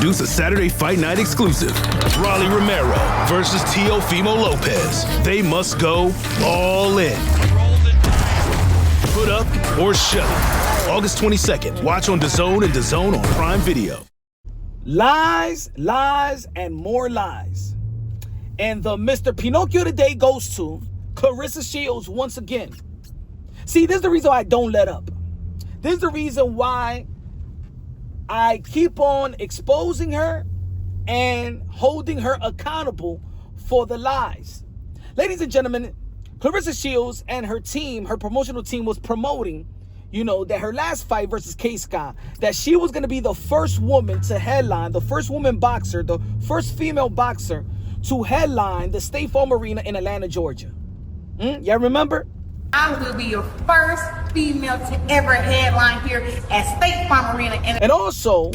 Introduce a Saturday Fight Night exclusive. Raleigh Romero versus Teofimo Lopez. They must go all in. Put up or shut up. August 22nd. Watch on DAZN and DAZN on Prime Video. Lies, lies, and more lies. And the Mr. Pinocchio today goes to Claressa Shields once again. See, this is the reason why I don't let up. This is the reason why I keep on exposing her and holding her accountable for the lies. Ladies and gentlemen, Claressa Shields and her team, her promotional team, was promoting, that her last fight versus Kaye Scott, that she was going to be the first woman to headline, the first woman boxer, the first female boxer to headline the State Farm Arena in Atlanta, Georgia. Y'all remember? I will be your first female to ever headline here at State Farm Arena. And also,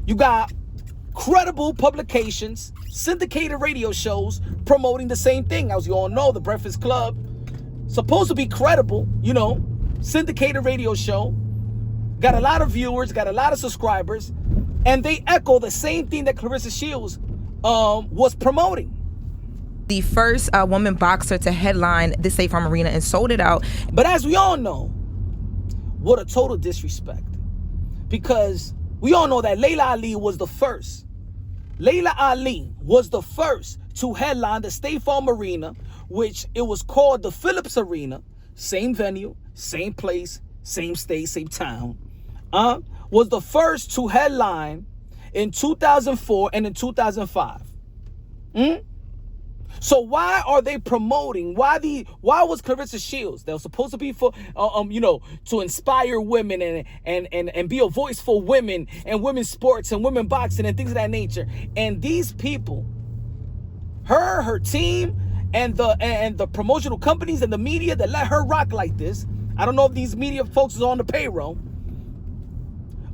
you got credible publications, syndicated radio shows promoting the same thing. As you all know, the Breakfast Club, supposed to be credible, syndicated radio show, got a lot of viewers, got a lot of subscribers, and they echo the same thing that Claressa Shields was promoting. The first woman boxer to headline the State Farm Arena and sold it out. But as we all know, what a total disrespect. Because we all know that Laila Ali was the first. Laila Ali was the first to headline the State Farm Arena, which it was called the Phillips Arena. Same venue, same place, same state, same town. Was the first to headline in 2004 and in 2005. So why are they promoting? Why was Claressa Shields? They were supposed to be for to inspire women and be a voice for women and women's sports and women boxing and things of that nature. And these people, her team, and the promotional companies and the media that let her rock like this. I don't know if these media folks is on the payroll,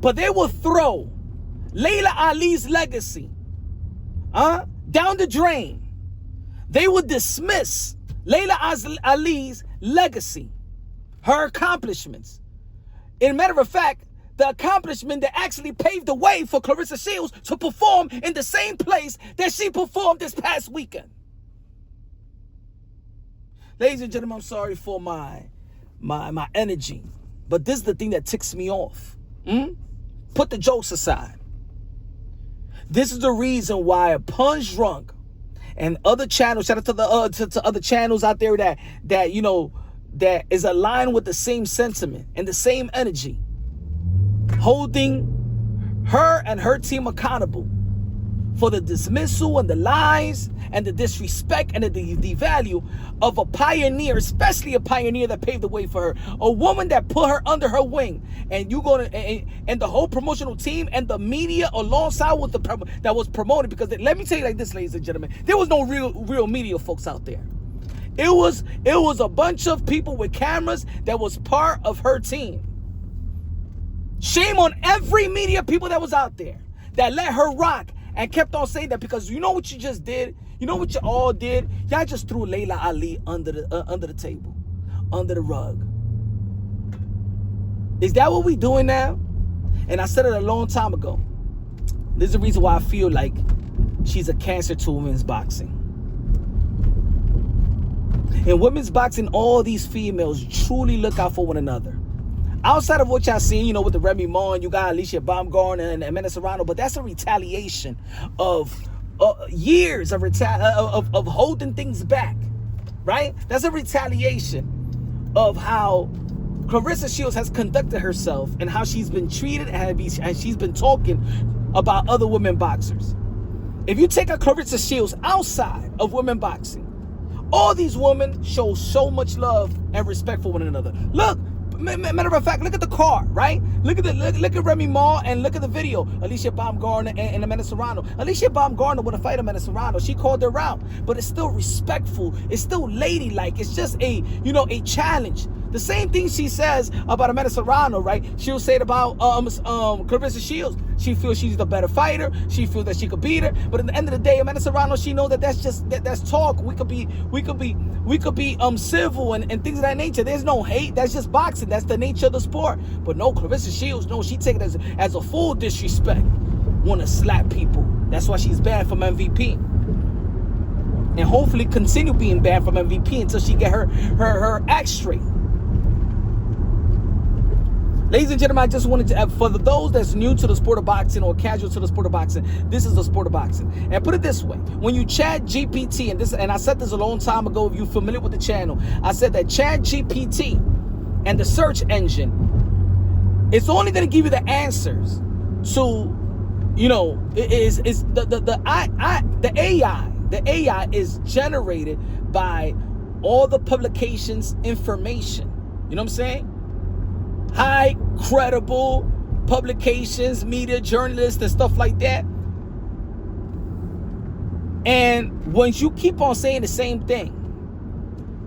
but they will throw Laila Ali's legacy down the drain. They would dismiss Laila Ali's legacy, her accomplishments. In a matter of fact, the accomplishment that actually paved the way for Claressa Shields to perform in the same place that she performed this past weekend. Ladies and gentlemen, I'm sorry for my energy, but this is the thing that ticks me off. Put the jokes aside. This is the reason why a Punch Drunk and other channels, shout out to the to other channels out there that that is aligned with the same sentiment and the same energy, holding her and her team accountable for the dismissal and the lies and the disrespect and the devalue of a pioneer, especially a pioneer that paved the way for her, a woman that put her under her wing, and and the whole promotional team and the media alongside with that was promoted. Because let me tell you like this, ladies and gentlemen, there was no real media folks out there. It was a bunch of people with cameras that was part of her team. Shame on every media people that was out there that let her rock and kept on saying that, because you know what you just did? You know what you all did? Y'all just threw Laila Ali under the table, under the rug. Is that what we doing now? And I said it a long time ago. This is the reason why I feel like she's a cancer to women's boxing. In women's boxing, all these females truly look out for one another. Outside of what y'all seen, with the Remy Ma, you got Alicia Baumgartner and Amanda Serrano, but that's a retaliation of years of holding things back, right? That's a retaliation of how Claressa Shields has conducted herself and how she's been treated and she's been talking about other women boxers. If you take a Claressa Shields outside of women boxing, all these women show so much love and respect for one another. Look. Matter of fact, look at the car, right? Look at Remy Ma and look at the video. Alicia Baumgartner and Amanda Serrano. Alicia Baumgartner would have fight Amanda Serrano. She called her out, but it's still respectful. It's still ladylike. It's just a challenge. The same thing she says about Amanda Serrano, right? She'll say it about Claressa Shields. She feels she's the better fighter. She feels that she could beat her. But at the end of the day, Amanda Serrano, she knows that that's talk. We could be civil and things of that nature. There's no hate. That's just boxing. That's the nature of the sport. But no, Claressa Shields, no, she take it as a full disrespect. want to slap people. That's why she's banned from MVP. And hopefully continue being banned from MVP until she get her act straight. Ladies and gentlemen, I just wanted to, for those that's new to the sport of boxing or casual to the sport of boxing, this is the sport of boxing. And put it this way, when you chat GPT, and I said this a long time ago, if you're familiar with the channel, I said that chat GPT and the search engine, it's only going to give you the answers to, you know, the AI is generated by all the publications' information. You know what I'm saying? High credible publications, media, journalists, and stuff like that. And once you keep on saying the same thing,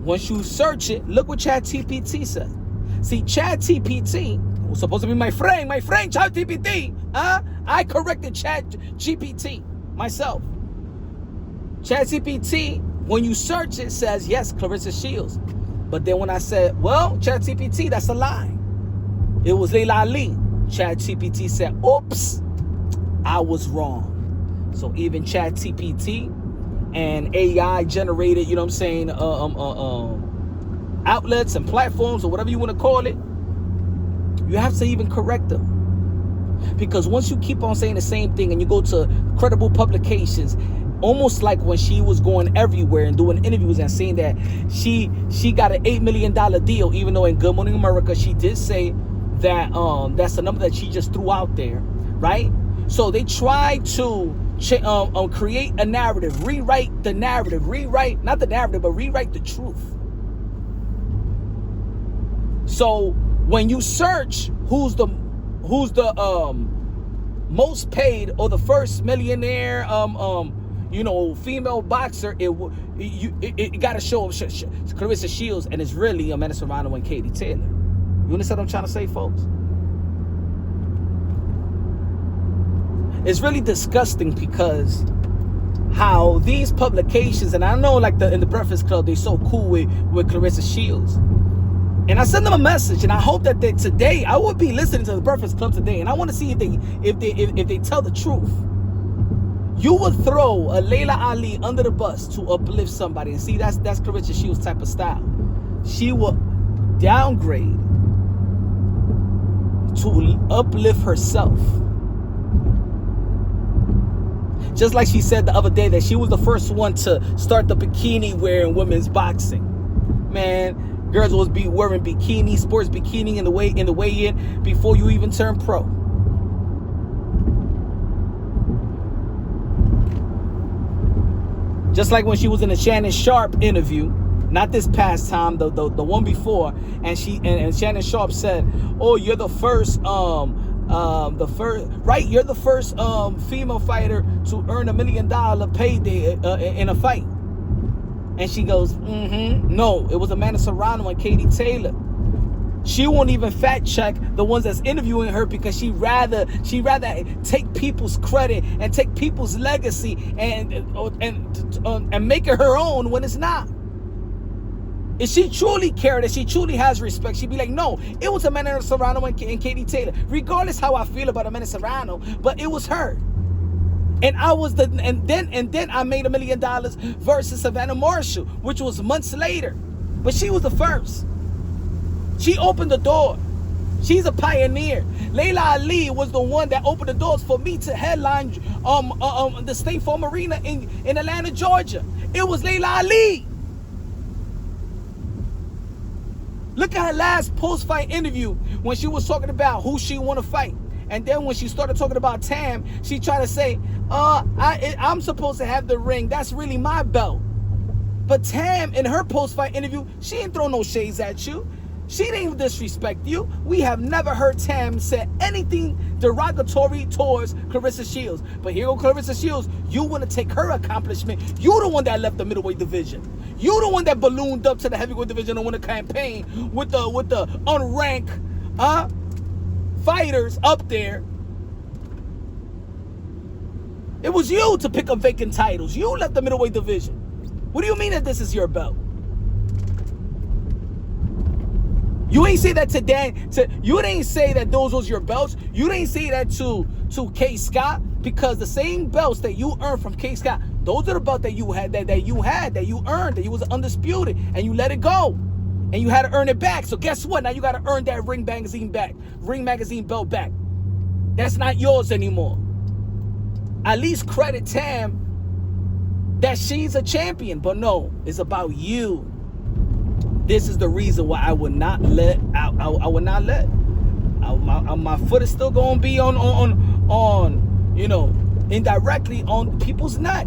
once you search it, look what ChatGPT said. See, ChatGPT was supposed to be my friend ChatGPT. I corrected ChatGPT myself. ChatGPT, when you search it, says yes, Claressa Shields. But then when I said, well, ChatGPT, that's a lie. It was Laila Ali. ChatGPT said, oops, I was wrong. So even ChatGPT and AI generated, you know what I'm saying, outlets and platforms or whatever you want to call it, you have to even correct them. Because once you keep on saying the same thing and you go to credible publications, almost like when she was going everywhere and doing interviews and saying that she got an $8 million deal, even though in Good Morning America she did say that that's the number that she just threw out there, right? So they try to create a narrative, rewrite the narrative, not the narrative, but rewrite the truth. So when you search who's the most paid or the first millionaire you know, female boxer, it got to show up Claressa Shields, and it's really Amanda Serrano and Katie Taylor. You understand what I'm trying to say, folks? It's really disgusting because how these publications, and I know like in the Breakfast Club, they're so cool with Claressa Shields. And I sent them a message, and I hope that today I will be listening to the Breakfast Club today, and I want to see if they tell the truth. You would throw a Laila Ali under the bus to uplift somebody, and see that's Claressa Shields type of style. She will downgrade to uplift herself. Just like she said the other day that she was the first one to start the bikini wearing women's boxing. Man, girls was wearing bikini, sports bikini in the weigh-in before you even turn pro. Just like when she was in the Shannon Sharp interview, not this past time, the one before, and Shannon Sharp said, "Oh, you're the first you're the first female fighter to earn $1 million payday in a fight." And she goes, no, it was Amanda Serrano and Katie Taylor. She won't even fact check the ones that's interviewing her because she rather take people's credit and take people's legacy and make it her own when it's not. If she truly cared, if she truly has respect, she'd be like, no, it was Amanda Serrano and Katie Taylor. Regardless how I feel about Amanda Serrano, but it was her. And I was then I made $1 million versus Savannah Marshall, which was months later. But she was the first. She opened the door. She's a pioneer. Laila Ali was the one that opened the doors for me to headline the State Farm Arena in Atlanta, Georgia. It was Laila Ali. Look at her last post-fight interview when she was talking about who she want to fight. And then when she started talking about Tam, she tried to say, I'm supposed to have the ring. That's really my belt. But Tam, in her post-fight interview, she didn't throw no shades at you. She didn't disrespect you. We have never heard Tam say anything derogatory towards Claressa Shields. But here goes Claressa Shields. You want to take her accomplishment. You the one that left the middleweight division. You the one that ballooned up to the heavyweight division and won a campaign with the unranked fighters up there. It was you to pick up vacant titles. You left the middleweight division. What do you mean that this is your belt? You ain't say that you didn't say that those was your belts. You didn't say that to Kaye Scott. Because the same belts that you earned from Kaye Scott, those are the belts that you had, that you earned, that you was undisputed, and you let it go. And you had to earn it back. So guess what? Now you got to earn that Ring Magazine belt back. That's not yours anymore. At least credit Tam that she's a champion. But no, it's about you. This is the reason why I would not let. I would not let. My foot is still going to be on, you know, indirectly on people's neck.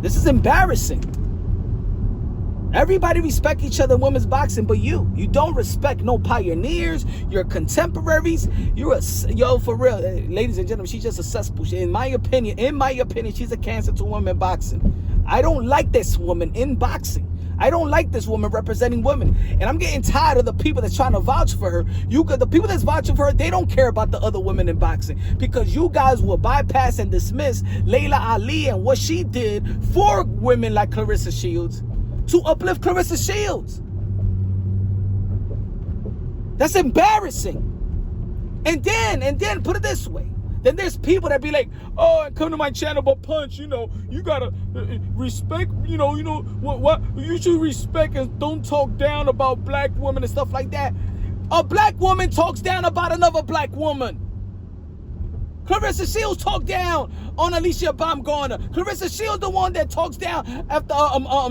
This is embarrassing. Everybody respect each other in women's boxing, but you don't respect no pioneers, your contemporaries. Yo, for real, ladies and gentlemen, she's just a cesspool. In my opinion, she's a cancer to women boxing. I don't like this woman in boxing. I don't like this woman representing women. And I'm getting tired of the people that's trying to vouch for her. The people that's vouching for her, they don't care about the other women in boxing. Because you guys will bypass and dismiss Laila Ali and what she did for women like Claressa Shields to uplift Claressa Shields. That's embarrassing. And then put it this way. Then there's people that be like, oh, come to my channel, but Punch, you know, you gotta respect, you know what you should respect and don't talk down about black women and stuff like that. A black woman talks down about another black woman. Claressa Shields talked down on Alicia Baumgartner. Claressa Shields the one that talks down after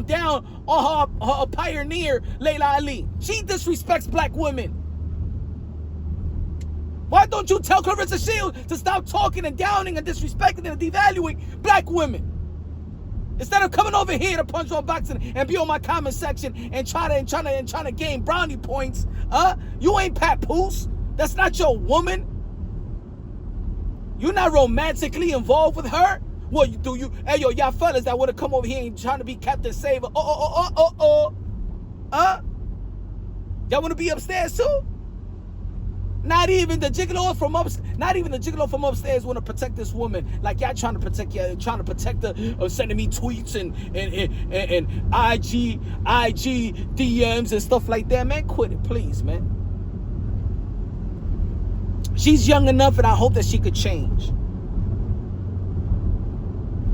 down on her pioneer Laila Ali. She disrespects black women. Why don't you tell Claressa Shields to stop talking and downing and disrespecting and devaluing black women? Instead of coming over here to Punch on Boxing and be on my comment section and trying to gain brownie points, you ain't Papoose. That's not your woman. You're not romantically involved with her. What you do? Hey yo, y'all fellas that want to come over here and trying to be Captain Saver. Y'all want to be upstairs too? Not even the gigolo from upstairs want to protect this woman like y'all trying to protect her, sending me tweets and IG DMs and stuff like that. Man, quit it, please, man. She's young enough, and I hope that she could change.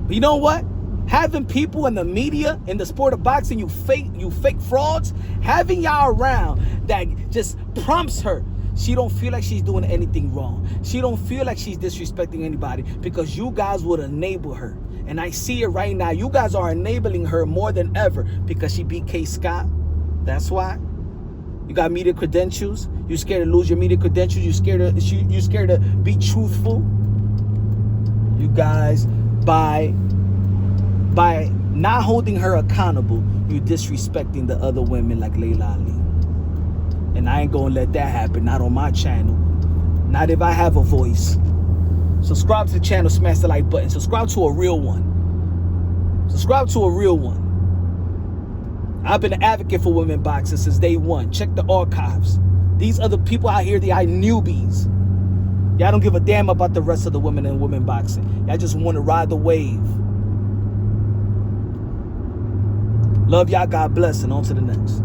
But you know what? Having people in the media, in the sport of boxing, you fake frauds, having y'all around that just prompts her. She don't feel like she's doing anything wrong. She don't feel like she's disrespecting anybody because you guys would enable her. And I see it right now. You guys are enabling her more than ever because she beat Kaye Scott. That's why. You got media credentials. You scared to lose your media credentials. You scared to be truthful. You guys, by not holding her accountable, you disrespecting the other women like Laila Ali. And I ain't gonna let that happen, not on my channel. Not if I have a voice. Subscribe to the channel, smash the like button. Subscribe to a real one. Subscribe to a real one. I've been an advocate for women boxing since day one. Check the archives. These other people out here, they are newbies. Y'all don't give a damn about the rest of the women in women boxing. Y'all just want to ride the wave. Love y'all, God bless, and on to the next.